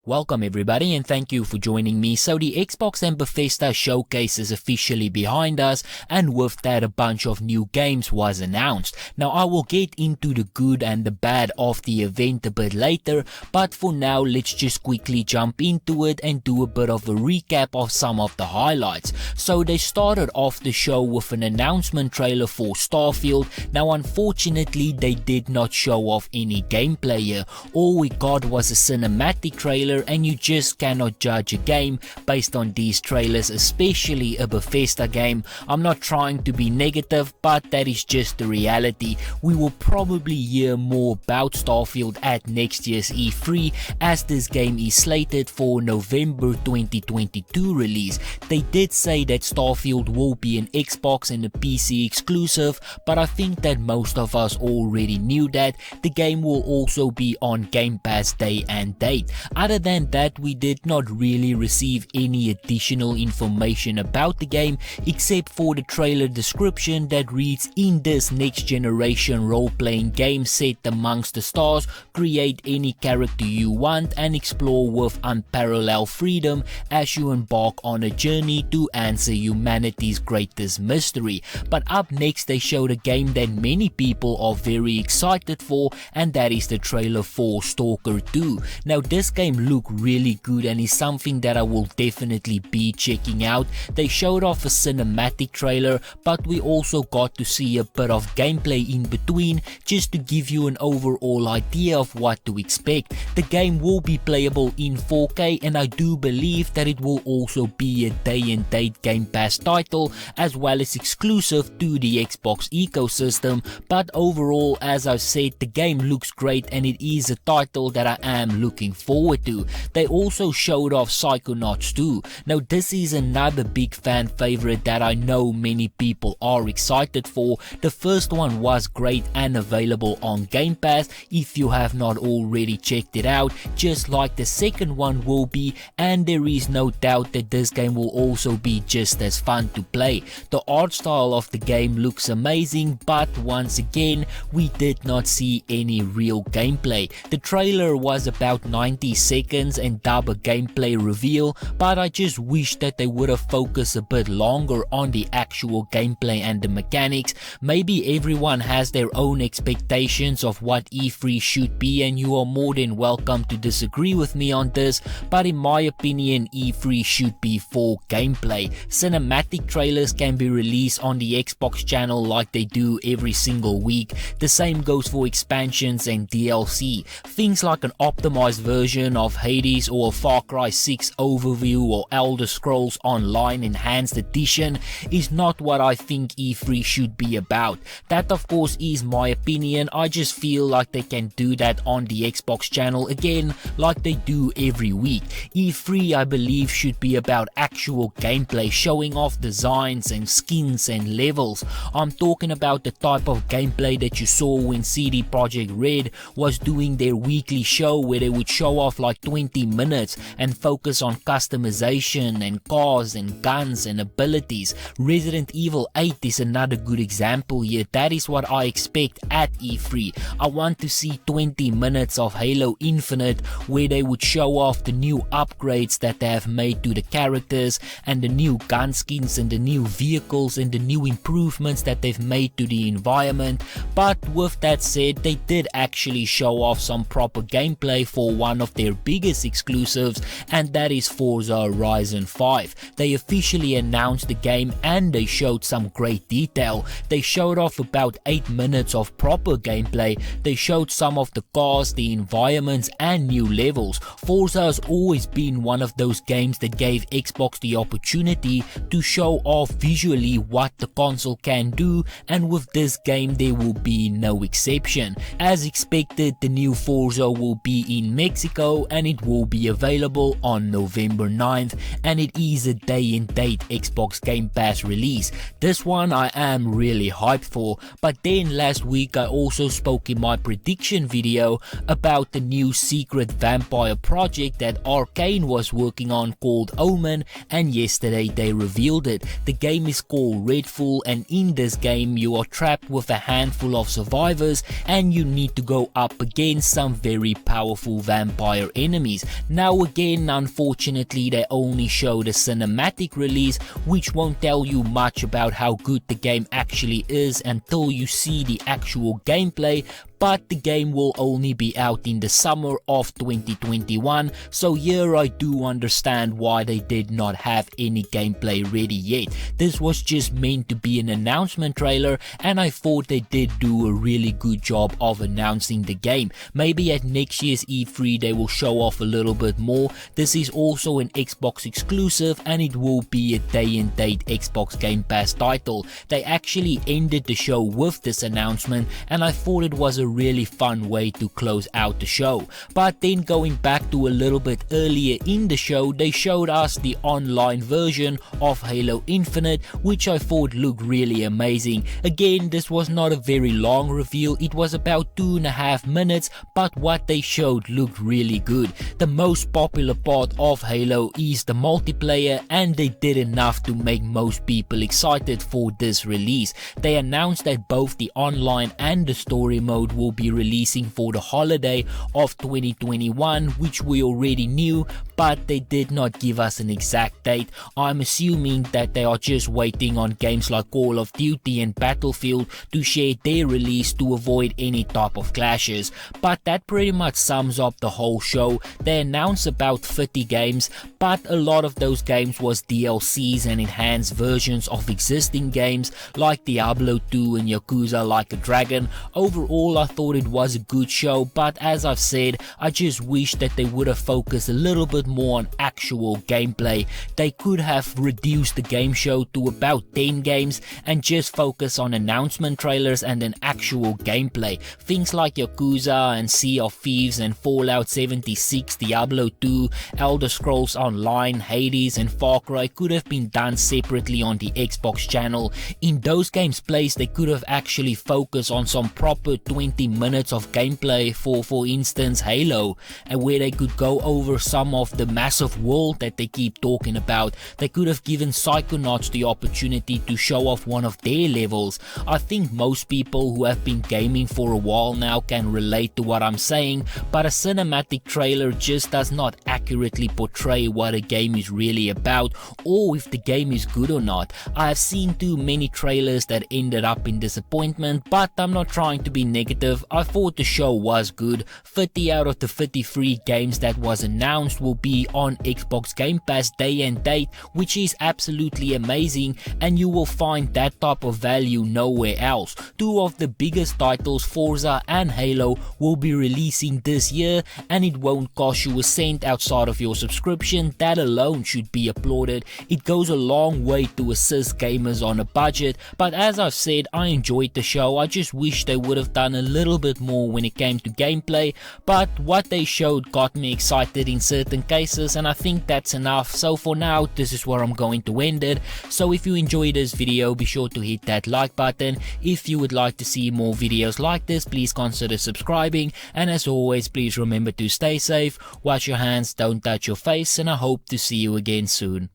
Welcome everybody and thank you for joining me. So the Xbox and Bethesda showcase is officially behind us, and with that a bunch of new games was announced. Now I will get into the good and the bad of the event a bit later, but for now let's just quickly jump into it and do a bit of a recap of some of the highlights. So they started off the show with an announcement trailer for Starfield. Now unfortunately they did not show off any gameplay here. All we got was a cinematic trailer, and you just cannot judge a game based on these trailers, especially a Bethesda game. I'm not trying to be negative, but that is just the reality. We will probably hear more about Starfield at next year's E3, as this game is slated for November 2022 release. They did say that Starfield will be an Xbox and a PC exclusive, but I think that most of us already knew that. The game will also be on Game Pass day and date. Other than that, we did not really receive any additional information about the game except for the trailer description that reads, "In this next generation role-playing game set amongst the stars, create any character you want and explore with unparalleled freedom as you embark on a journey to answer humanity's greatest mystery." But up next they showed a game that many people are very excited for, and that is the trailer for Stalker 2. Now this game looked really good and is something that I will definitely be checking out. They showed off a cinematic trailer, but we also got to see a bit of gameplay in between just to give you an overall idea of what to expect. The game will be playable in 4K, and I do believe that it will also be a day and date Game Pass title as well as exclusive to the Xbox ecosystem. But overall, as I said, the game looks great and it is a title that I am looking forward to. They also showed off Psychonauts 2. Now this is another big fan favorite that I know many people are excited for. The first one was great and available on Game Pass if you have not already checked it out, just like the second one will be, and there is no doubt that this game will also be just as fun to play. The art style of the game looks amazing, but once again we did not see any real gameplay. The trailer was about 90 seconds and dub a gameplay reveal, but I just wish that they would have focused a bit longer on the actual gameplay and the mechanics. Maybe everyone has their own expectations of what E3 should be, and you are more than welcome to disagree with me on this, but in my opinion E3 should be for gameplay. Cinematic trailers can be released on the Xbox channel like they do every single week. The same goes for expansions and DLC. Things like an optimized version of Hades or a Far Cry 6 overview or Elder Scrolls Online Enhanced Edition is not what I think E3 should be about. That of course is my opinion. I just feel like they can do that on the Xbox channel again like they do every week. E3 I believe should be about actual gameplay, showing off designs and skins and levels. I'm talking about the type of gameplay that you saw when CD Projekt Red was doing their weekly show, where they would show off like 20 minutes and focus on customization and cars and guns and abilities. Resident Evil 8 is another good example here. That is what I expect at E3. I want to see 20 minutes of Halo Infinite where they would show off the new upgrades that they have made to the characters and the new gun skins and the new vehicles and the new improvements that they've made to the environment. But with that said, they did actually show off some proper gameplay for one of their biggest exclusives, and that is Forza Horizon 5. They officially announced the game and they showed some great detail. They showed off about 8 minutes of proper gameplay. They showed some of the cars, the environments and new levels. Forza has always been one of those games that gave Xbox the opportunity to show off visually what the console can do, and with this game there will be no exception. As expected, the new Forza will be in Mexico and it will be available on November 9th, and it is a day and date Xbox Game Pass release. This one I am really hyped for. But then last week I also spoke in my prediction video about the new secret vampire project that Arcane was working on called Omen, and yesterday they revealed it. The game is called Redfall, and in this game you are trapped with a handful of survivors and you need to go up against some very powerful vampire enemies. enemies. Now again, unfortunately, they only showed a cinematic release, which won't tell you much about how good the game actually is until you see the actual gameplay, but the game will only be out in the summer of 2021, so here I do understand why they did not have any gameplay ready yet. This was just meant to be an announcement trailer, and I thought they did do a really good job of announcing the game. Maybe at next year's E3 they will show off a little bit more. This is also an Xbox exclusive, and it will be a day and date Xbox Game Pass title. They actually ended the show with this announcement, and I thought it was a really fun way to close out the show. But then going back to a little bit earlier in the show, they showed us the online version of Halo Infinite, which I thought looked really amazing. Again, this was not a very long reveal, it was about 2.5 minutes, but what they showed looked really good. The most popular part of Halo is the multiplayer, and they did enough to make most people excited for this release. They announced that both the online and the story mode will be releasing for the holiday of 2021, which we already knew, but they did not give us an exact date. I'm assuming that they are just waiting on games like Call of Duty and Battlefield to share their release to avoid any type of clashes. But that pretty much sums up the whole show. They announced about 30 games, but a lot of those games was DLCs and enhanced versions of existing games like Diablo 2 and Yakuza Like a Dragon. Overall, I thought it was a good show, but as I've said, I just wish that they would have focused a little bit more on actual gameplay. They could have reduced the game show to about 10 games and just focus on announcement trailers and an actual gameplay. Things like Yakuza and Sea of Thieves and Fallout 76, Diablo 2, Elder Scrolls Online, Hades and Far Cry could have been done separately on the Xbox channel. In those games place, they could have actually focused on some proper 20 minutes of gameplay for instance Halo, and where they could go over some of the massive world that they keep talking about. They could have given Psychonauts the opportunity to show off one of their levels. I think most people who have been gaming for a while now can relate to what I'm saying, but a cinematic trailer just does not accurately portray what a game is really about or if the game is good or not. I have seen too many trailers that ended up in disappointment, but I'm not trying to be negative. I thought the show was good. 30 out of the 33 games that was announced will be on Xbox Game Pass day and date, which is absolutely amazing, and you will find that type of value nowhere else. Two of the biggest titles, Forza and Halo, will be releasing this year, and it won't cost you a cent outside of your subscription. That alone should be applauded. It goes a long way to assist gamers on a budget, but as I've said, I enjoyed the show. I just wish they would have done a little bit more when it came to gameplay, but what they showed got me excited in certain cases, and I think that's enough. So for now, this is where I'm going to end it. So if you enjoyed this video, be sure to hit that like button. If you would like to see more videos like this, please consider subscribing, and as always, please remember to stay safe, wash your hands, don't touch your face, and I hope to see you again soon.